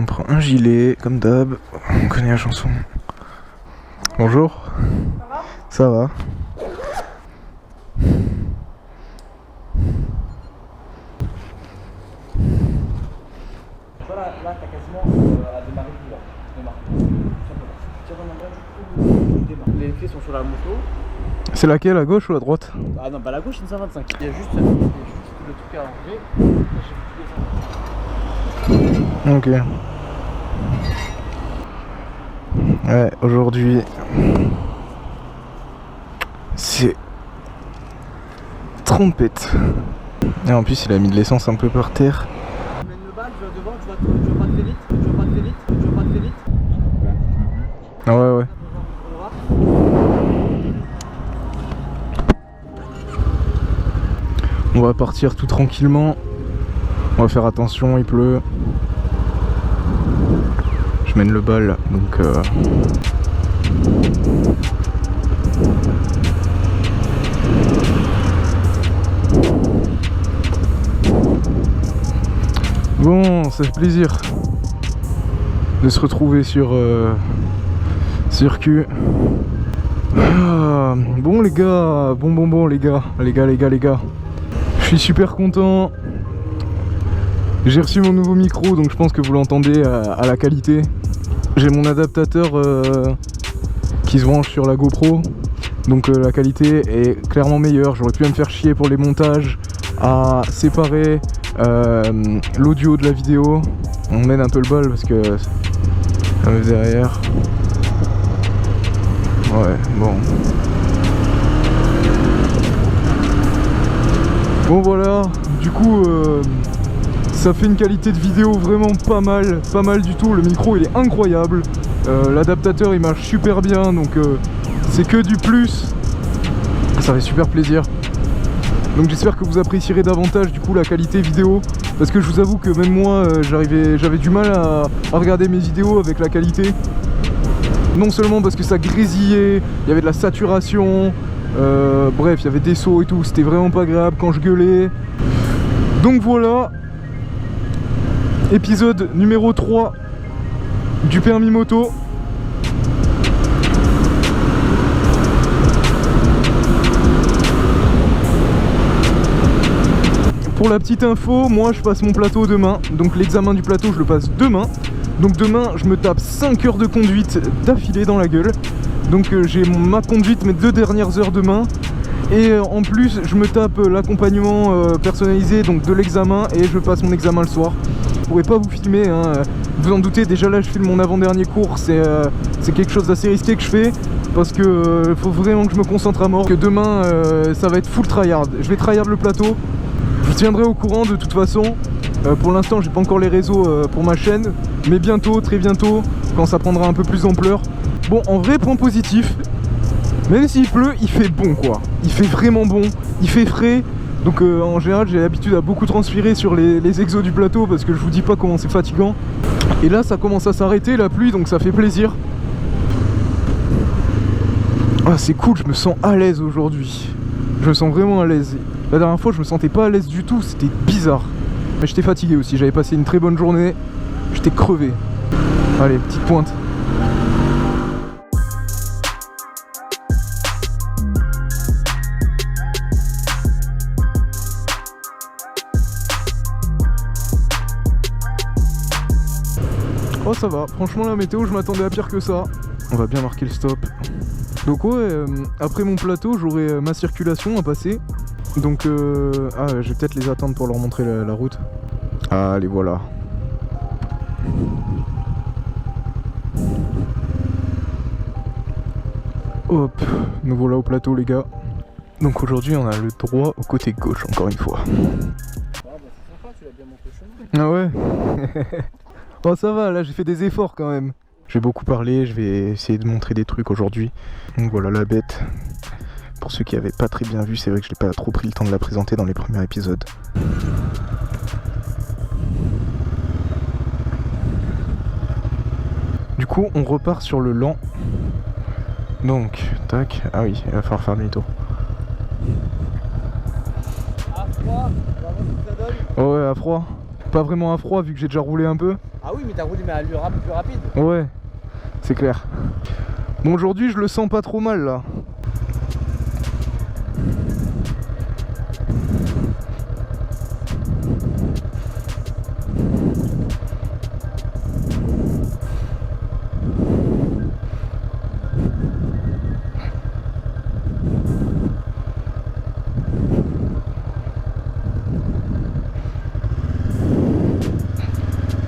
On prend un gilet, comme d'hab. On connaît la chanson. Bonjour. Ça va? Ça va. Voilà, là t'as quasiment à démarrer le droit. Tire dans la droite, tu démarres. Les clés sont sur la moto. C'est laquelle, à gauche ou à droite? Ah non, bah la gauche, une 125. Il y a juste le truc à enlever. Ok. Ouais, aujourd'hui, c'est trompette. Et en plus, il a mis de l'essence un peu par terre. Tu mènes le bal, tu vas devant, tu vas pas très vite, tu vas pas très vite, tu vas pas très vite. Ah ouais, ouais. On va partir tout tranquillement. On va faire attention, il pleut. Je mène le bal, donc bon, ça fait plaisir de se retrouver sur circuit. Ah, bon les gars, bon les gars. Je suis super content. J'ai reçu mon nouveau micro, donc je pense que vous l'entendez à la qualité. J'ai mon adaptateur qui se branche sur la GoPro, donc la qualité est clairement meilleure. J'aurais pu me faire chier pour les montages à séparer l'audio de la vidéo. On mène un peu le bol parce que ça me faisait derrière. Ouais, bon. Bon voilà, du coup ça fait une qualité de vidéo vraiment pas mal du tout. Le micro il est incroyable, l'adaptateur il marche super bien, donc c'est que du plus. Ça fait super plaisir. Donc j'espère que vous apprécierez davantage du coup la qualité vidéo, parce que je vous avoue que même moi j'avais du mal à regarder mes vidéos avec la qualité. Non seulement parce que ça grésillait, il y avait de la saturation, bref il y avait des sauts et tout, c'était vraiment pas agréable quand je gueulais. Donc voilà, épisode numéro 3 du permis moto. Pour la petite info, moi je passe mon plateau demain, donc l'examen du plateau je le passe demain. Donc demain je me tape 5 heures de conduite d'affilée dans la gueule. Donc j'ai ma conduite mes 2 dernières heures demain. Et en plus je me tape l'accompagnement personnalisé donc de l'examen, et je passe mon examen le soir. Je pourrais pas vous filmer, hein. Vous en doutez, déjà là je filme mon avant-dernier cours, c'est quelque chose d'assez risqué que je fais, parce que faut vraiment que je me concentre à mort. Que demain ça va être full tryhard, je vais tryhard le plateau. Je vous tiendrai au courant de toute façon. Pour l'instant j'ai pas encore les réseaux pour ma chaîne, mais bientôt, très bientôt, quand ça prendra un peu plus d'ampleur. Bon, en vrai point positif, même s'il pleut, il fait bon quoi. Il fait vraiment bon, il fait frais. Donc en général j'ai l'habitude à beaucoup transpirer sur les exos du plateau, parce que je vous dis pas comment c'est fatigant. Et là ça commence à s'arrêter la pluie, donc ça fait plaisir. Ah c'est cool, je me sens à l'aise aujourd'hui. Je me sens vraiment à l'aise. La dernière fois je me sentais pas à l'aise du tout, c'était bizarre. Mais j'étais fatigué aussi, j'avais passé une très bonne journée. J'étais crevé. Allez, petite pointe. Oh ça va, franchement la météo je m'attendais à pire que ça. On va bien marquer le stop. Donc ouais, après mon plateau j'aurai ma circulation à passer. Donc je vais peut-être les attendre pour leur montrer la route. Allez voilà. Hop, nous voilà au plateau les gars. Donc aujourd'hui on a le droit au côté gauche encore une fois. Ah bah c'est sympa, tu l'as bien monté le chemin. Ah ouais. Oh ça va, là j'ai fait des efforts quand même. Je vais beaucoup parler, je vais essayer de montrer des trucs aujourd'hui. Donc voilà la bête. Pour ceux qui n'avaient pas très bien vu, c'est vrai que je n'ai pas trop pris le temps de la présenter dans les premiers épisodes. Du coup on repart sur le lent. Donc, tac, ah oui, il va falloir faire demi-tour. À froid, on va voir ce que ça donne. Oh ouais, à froid. Pas vraiment à froid vu que j'ai déjà roulé un peu. Ah oui, mais t'as roulé mais à allure plus rapide. Ouais, c'est clair. Bon, aujourd'hui je le sens pas trop mal là.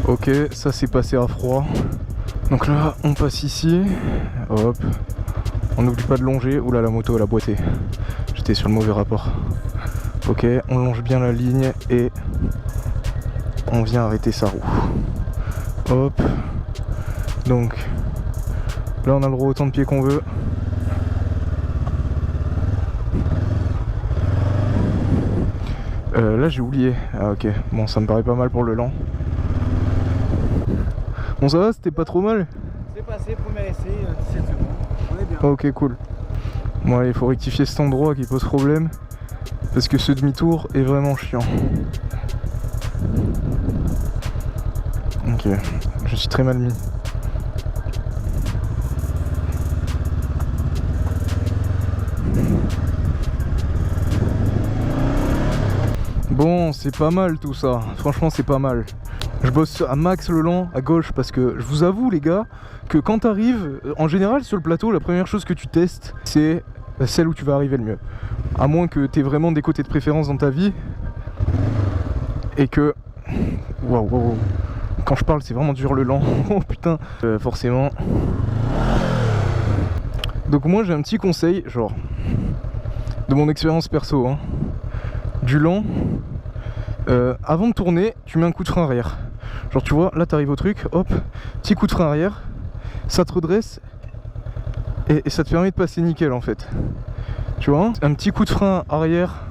Ok, ça c'est passé à froid. Donc là, on passe ici. Hop. On n'oublie pas de longer. Oula, la moto elle a boité. J'étais sur le mauvais rapport. Ok, on longe bien la ligne et on vient arrêter sa roue. Hop. Donc là, on a le droit autant de pieds qu'on veut. Là, j'ai oublié. Ah ok. Bon, ça me paraît pas mal pour le lent. Bon, ça va, c'était pas trop mal. C'est passé, premier essai, 17 secondes. On est bien. Ok, cool. Bon, allez, il faut rectifier cet endroit qui pose problème. Parce que ce demi-tour est vraiment chiant. Ok, je suis très mal mis. Bon, c'est pas mal tout ça. Franchement, c'est pas mal. Je bosse à max le lent à gauche parce que je vous avoue les gars que quand t'arrives, en général sur le plateau, la première chose que tu testes c'est celle où tu vas arriver le mieux. À moins que t'aies vraiment des côtés de préférence dans ta vie et que... Waouh, quand je parle c'est vraiment dur le lent. Oh putain, forcément. Donc moi j'ai un petit conseil, genre de mon expérience perso, hein. Du lent, avant de tourner, tu mets un coup de frein arrière. Genre tu vois, là t'arrives au truc, hop, petit coup de frein arrière, ça te redresse et ça te permet de passer nickel en fait. Tu vois, un petit coup de frein arrière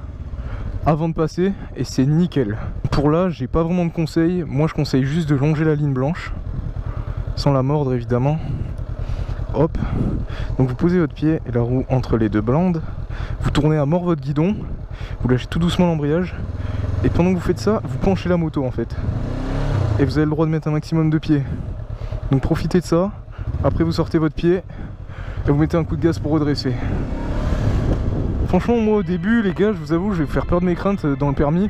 avant de passer et c'est nickel. Pour là, j'ai pas vraiment de conseils, moi je conseille juste de longer la ligne blanche, sans la mordre évidemment. Hop, donc vous posez votre pied et la roue entre les deux blindes, vous tournez à mort votre guidon, vous lâchez tout doucement l'embrayage et pendant que vous faites ça, vous penchez la moto en fait. Et vous avez le droit de mettre un maximum de pieds. Donc profitez de ça, après vous sortez votre pied et vous mettez un coup de gaz pour redresser. Franchement moi au début les gars, je vous avoue, je vais vous faire peur de mes craintes dans le permis.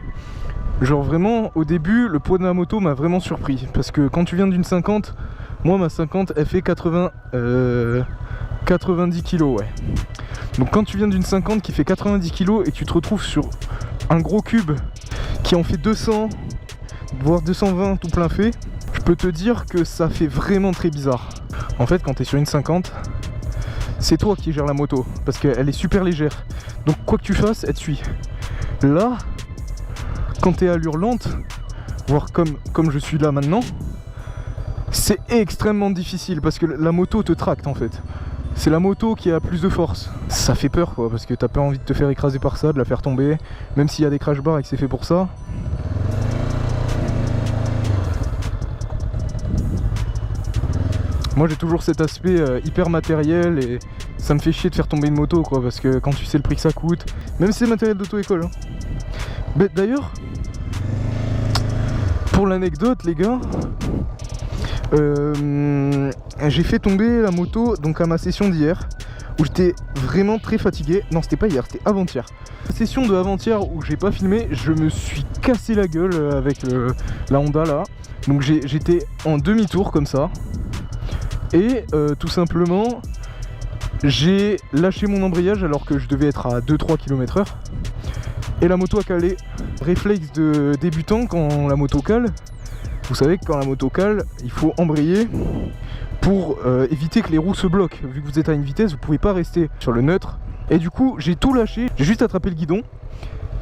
Genre vraiment au début le poids de la moto m'a vraiment surpris. Parce que quand tu viens d'une 50, moi ma 50 elle fait 90 kg ouais. Donc quand tu viens d'une 50 qui fait 90 kg et que tu te retrouves sur un gros cube qui en fait 200 voire 220 tout plein fait, je peux te dire que ça fait vraiment très bizarre. En fait quand tu es sur une 50, c'est toi qui gères la moto parce qu'elle est super légère. Donc quoi que tu fasses, elle te suit. Là, quand tu es à allure lente, voire comme je suis là maintenant, c'est extrêmement difficile parce que la moto te tracte en fait. C'est la moto qui a plus de force. Ça fait peur quoi parce que t'as pas envie de te faire écraser par ça, de la faire tomber, même s'il y a des crash bars et que c'est fait pour ça. Moi j'ai toujours cet aspect hyper matériel et ça me fait chier de faire tomber une moto quoi parce que quand tu sais le prix que ça coûte, même si c'est matériel d'auto-école hein. Mais d'ailleurs, pour l'anecdote les gars, j'ai fait tomber la moto donc à ma session d'hier où j'étais vraiment très fatigué. Non c'était pas hier, c'était avant-hier. La session de avant-hier où j'ai pas filmé, je me suis cassé la gueule avec la Honda là. Donc j'étais en demi-tour comme ça. Et tout simplement j'ai lâché mon embrayage alors que je devais être à 2-3 km/h. Et la moto a calé. Réflexe de débutant quand la moto cale. Vous savez que quand la moto cale, il faut embrayer pour éviter que les roues se bloquent. Vu que vous êtes à une vitesse, vous pouvez pas rester sur le neutre. Et du coup, j'ai tout lâché, j'ai juste attrapé le guidon.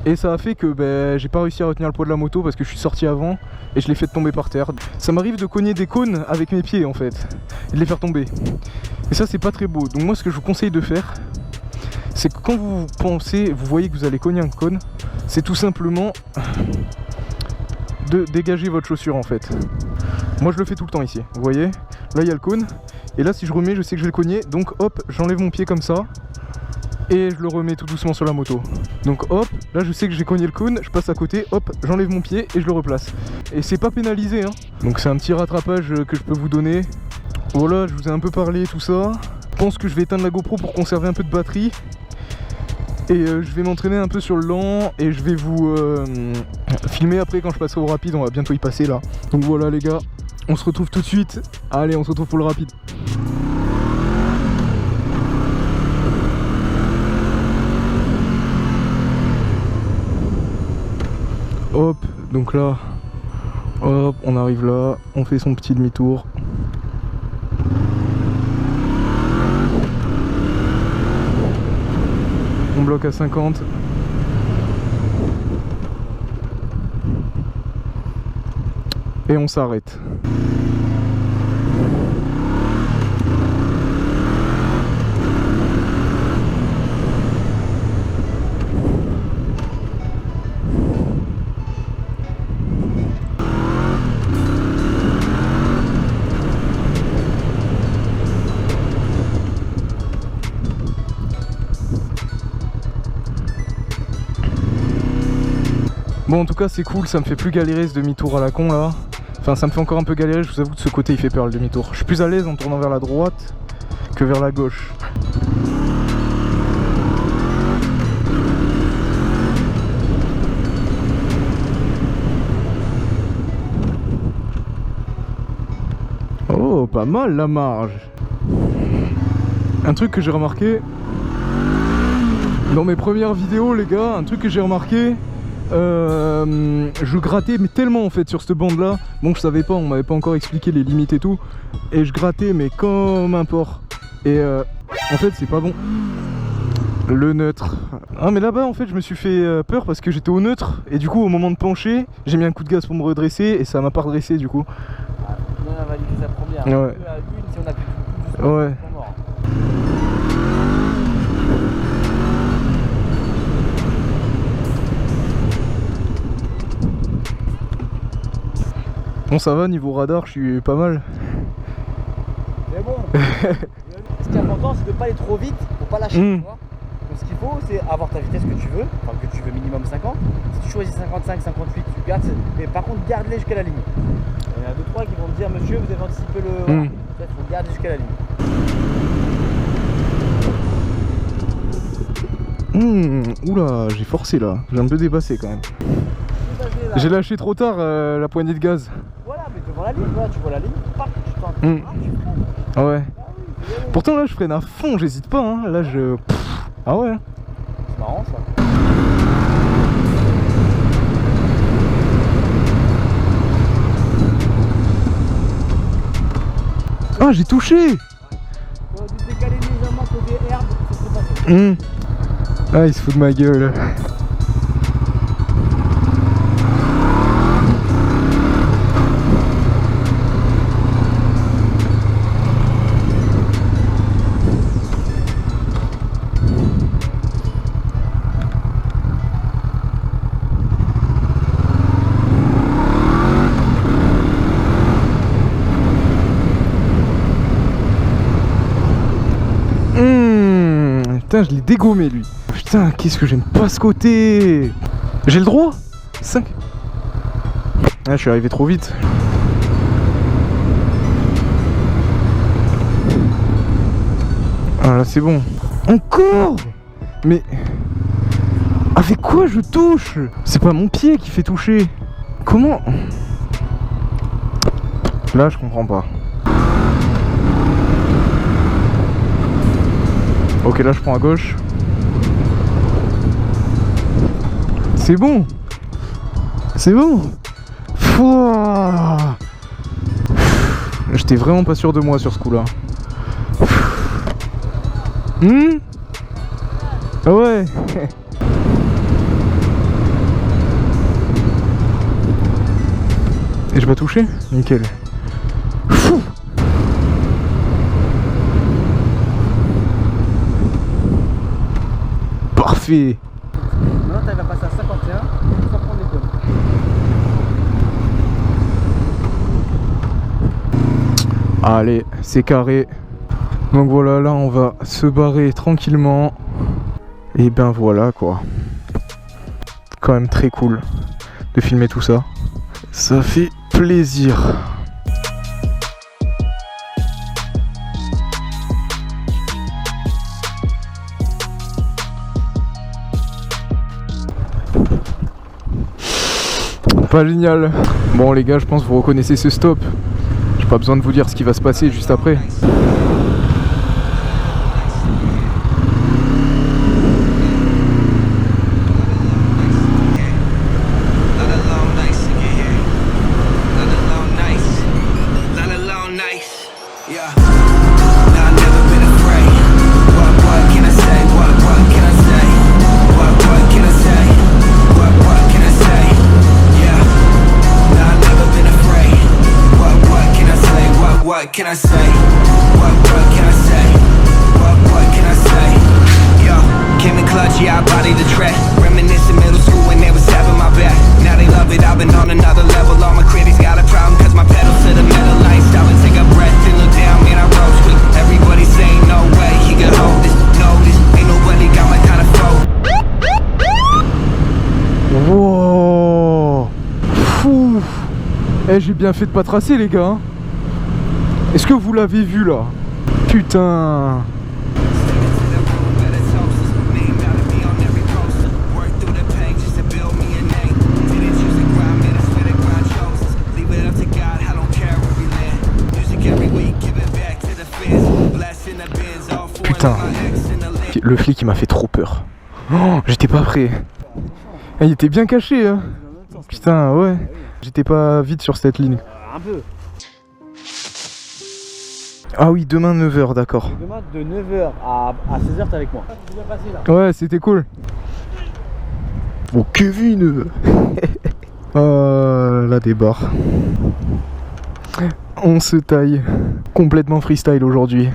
Et ça a fait que j'ai pas réussi à retenir le poids de la moto parce que je suis sorti avant et je l'ai fait tomber par terre. Ça m'arrive de cogner des cônes avec mes pieds en fait, et de les faire tomber. Et ça c'est pas très beau. Donc moi ce que je vous conseille de faire, c'est que quand vous pensez, vous voyez que vous allez cogner un cône, c'est tout simplement de dégager votre chaussure en fait. Moi je le fais tout le temps ici, vous voyez. Là il y a le cône, et là si je remets je sais que je vais le cogner, donc hop, j'enlève mon pied comme ça, et je le remets tout doucement sur la moto. Donc hop, là je sais que j'ai cogné le cône, je passe à côté, hop, j'enlève mon pied et je le replace. Et c'est pas pénalisé hein. Donc c'est un petit rattrapage que je peux vous donner. Voilà, je vous ai un peu parlé tout ça. Je pense que je vais éteindre la GoPro pour conserver un peu de batterie. Et je vais m'entraîner un peu sur le lent et je vais vous filmer après quand je passerai au rapide, on va bientôt y passer là. Donc voilà les gars, on se retrouve tout de suite. Allez, on se retrouve pour le rapide. Hop, donc là, hop, on arrive là, on fait son petit demi-tour. On bloque à 50. Et on s'arrête. Bon en tout cas c'est cool, ça me fait plus galérer ce demi-tour à la con là. Enfin ça me fait encore un peu galérer, je vous avoue que de ce côté il fait peur le demi-tour. Je suis plus à l'aise en tournant vers la droite que vers la gauche. Oh pas mal la marge. Un truc que j'ai remarqué dans mes premières vidéos les gars, un truc que j'ai remarqué, je grattais mais tellement en fait sur cette bande là. Bon je savais pas, on m'avait pas encore expliqué les limites et tout. Et je grattais mais comme un porc. Et en fait c'est pas bon. Le neutre. Ah mais là-bas en fait je me suis fait peur parce que j'étais au neutre. Et du coup au moment de pencher, j'ai mis un coup de gaz pour me redresser et ça m'a pas redressé du coup. Ah, bien validé sa première. Ouais. Si on a plus ouais. Bon ça va, niveau radar je suis pas mal. Mais bon, ce qui est important c'est de pas aller trop vite pour pas lâcher. Tu vois. Donc ce qu'il faut c'est avoir ta vitesse que tu veux, enfin que tu veux minimum 50. Si tu choisis 55, 58, tu gardes, mais par contre garde-les jusqu'à la ligne. Il y en a 2-3 qui vont te dire monsieur vous avez anticipé le... Voilà. Il faut garder jusqu'à la ligne. Oula, j'ai forcé là, j'ai un peu dépassé quand même. J'ai lâché trop tard la poignée de gaz. Voilà, mais devant la ligne, voilà, tu vois la ligne, paf, tu t'en tu freines. Ah ouais. Ah oui, pourtant là je freine à fond, j'hésite pas hein. Là je... Ah ouais. C'est marrant ça. Ah j'ai touché. On va décaler légèrement côté herbe, ça serait passé. Ah il se fout de ma gueule. Putain, je l'ai dégommé lui. Putain, qu'est-ce que j'aime pas ce côté. J'ai le droit 5. Ah, je suis arrivé trop vite. Ah là, c'est bon. Encore. Mais avec quoi je touche? C'est pas mon pied qui fait toucher. Comment? Là, je comprends pas. Ok, là je prends à gauche. C'est bon. C'est bon. Fouah. J'étais vraiment pas sûr de moi sur ce coup là. Ah ouais. Et je vais toucher. Nickel. Fou. Parfait. Maintenant tu vas passer à 51, tu vas prendre les cônes. Allez, c'est carré. Donc voilà, là on va se barrer tranquillement. Et ben voilà quoi. Quand même très cool de filmer tout ça. Ça fait plaisir. Pas génial. Bon les gars, je pense que vous reconnaissez ce stop. J'ai pas besoin de vous dire ce qui va se passer juste après. What can I say? What can I say? What can I say? Yo, came in clutch, yeah, I bodied the track. Reminiscing middle school when they was having my back. Now they love it, I've been on another level. All my critics got a problem, cause my pedals to the metal. I ain't stop and take a breath and look down, man, I rose quick. Everybody saying no way, he could hold this. No, this ain't nobody got my kind of flow. Wow. Fou. Eh, j'ai bien fait de pas tracer les gars. Est-ce que vous l'avez vu là? Putain. Putain. Le flic il m'a fait trop peur. Oh, j'étais pas prêt. Il était bien caché hein. Putain ouais. J'étais pas vite sur cette ligne. Un peu. Ah oui, demain 9h, d'accord. Demain de 9h à 16h t'es avec moi. C'est bien passé là. Ouais, c'était cool. Oh Kevin. Oh là des barres. On se taille. Complètement freestyle aujourd'hui.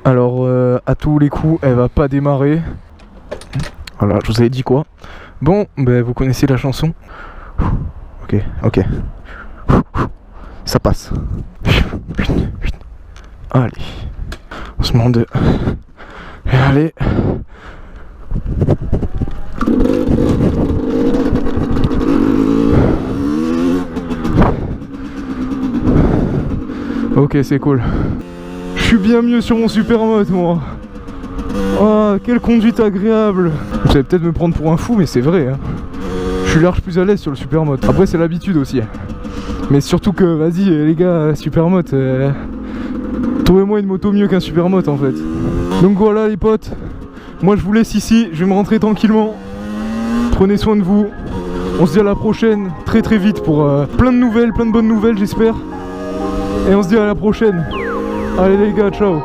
Alors à tous les coups, elle va pas démarrer. Voilà, je vous avais dit quoi. Bon, ben vous connaissez la chanson. Ok. Ça passe. Allez, on se demande. Allez. Ok, c'est cool. Je suis bien mieux sur mon Supermoto, moi. Oh, quelle conduite agréable. Vous allez peut-être me prendre pour un fou, mais c'est vrai. Hein. Je suis large plus à l'aise sur le Supermoto. Après, c'est l'habitude aussi. Mais surtout que, vas-y, les gars, Supermoto. Trouvez-moi une moto mieux qu'un Supermoto en fait. Donc voilà les potes, moi je vous laisse ici, je vais me rentrer tranquillement. Prenez soin de vous. On se dit à la prochaine, très vite pour plein de nouvelles, plein de bonnes nouvelles j'espère. Et on se dit à la prochaine. Allez les gars, ciao.